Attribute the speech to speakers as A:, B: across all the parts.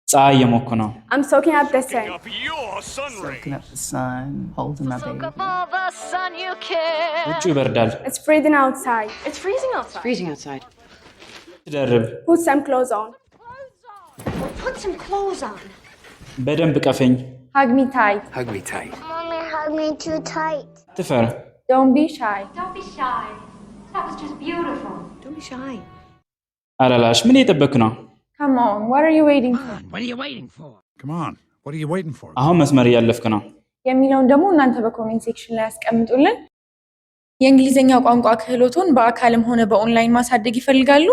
A: ፀሐይ የሞኩ ነው
B: I'm soaking up the sun.
C: Soaking up the sun, holding my baby.
A: ውጭ ይበርዳል
B: It's freezing outside.
D: It's freezing outside.
E: Freezing outside.
A: ትደርብ
B: Put some clothes on.
D: Put some clothes on.
A: በደንብ ቀፈኝ
B: Hug me tight.
C: Hug me tight.
F: Mommy hug me too tight.
A: ትፈር
B: Don't be shy.
G: Don't be shy. That was just beautiful.
D: Don't be shy.
A: አላላሽ ምን እየጠበክ ነው
B: Come on, what are you waiting for?
H: What are you waiting for? Come on. What are you waiting for?
A: አሁን መስመር እያለፍክ ነው
B: የሚለውን ደግሞ እናንተ በኮሜንት ሴክሽን ላይ ያስቀምጡልን። የእንግሊዘኛ ቋንቋ ክህሎቱን በአካልም ሆነ በኦንላይን ማሳደግ ይፈልጋሉ?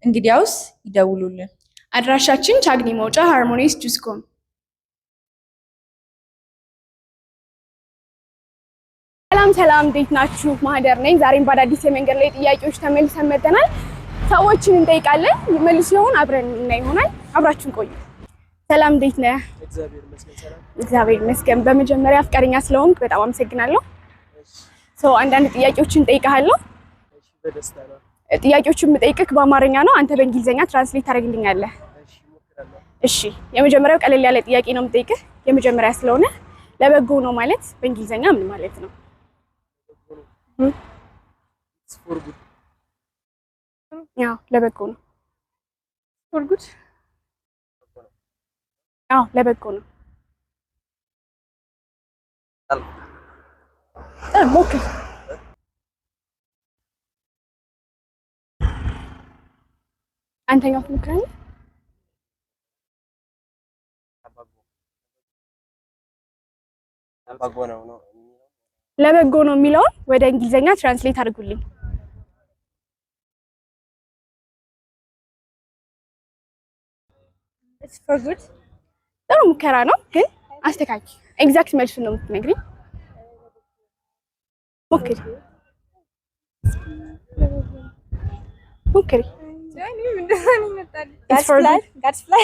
B: እንግዲያውስ ይደውሉልን።
I: አድራሻችን ቻግኒ መውጫ ሃርሞኒስ ጁስኮም። ሰላም እንዴት ናችሁ? ማህደር ነኝ። ዛሬም በአዳዲስ የመንገድ ላይ ጥያቄዎች ተመልሰን መጥተናል። ሰዎችን እንጠይቃለን፣ ይመልሱ ይሆን አብረን እና ይሆናል። አብራችሁን ቆዩ። ሰላም እንዴት ነህ? እግዚአብሔር ይመስገን። በመጀመሪያ ፍቃደኛ ስለሆንክ በጣም አመሰግናለሁ። አንዳንድ ጥያቄዎችን እንጠይቃለሁ። ጥያቄዎቹን የምጠይቅህ በአማርኛ ነው፣ አንተ በእንግሊዘኛ ትራንስሌት ታደርግልኛለህ። እሺ፣ የመጀመሪያው ቀለል ያለ ጥያቄ ነው የምጠይቅህ። የመጀመሪያ ስለሆነ ለበጎ ነው ማለት በእንግሊዘኛ ምን ማለት ነው? ያው ለበጎ ነው። for good ያው ለበጎ ነው። ሞክር። አንተኛው ትሞክራለህ? ለበጎ ነው የሚለውን ወደ እንግሊዘኛ ትራንስሌት አድርጉልኝ።
B: It's for good ጥሩ ሙከራ ነው፣ ግን አስተካኪ። ኤግዛክት መልሱን ነው የምትነግሪኝ። ሞክሪ ሞክሪ።
D: That's for life. That's fly.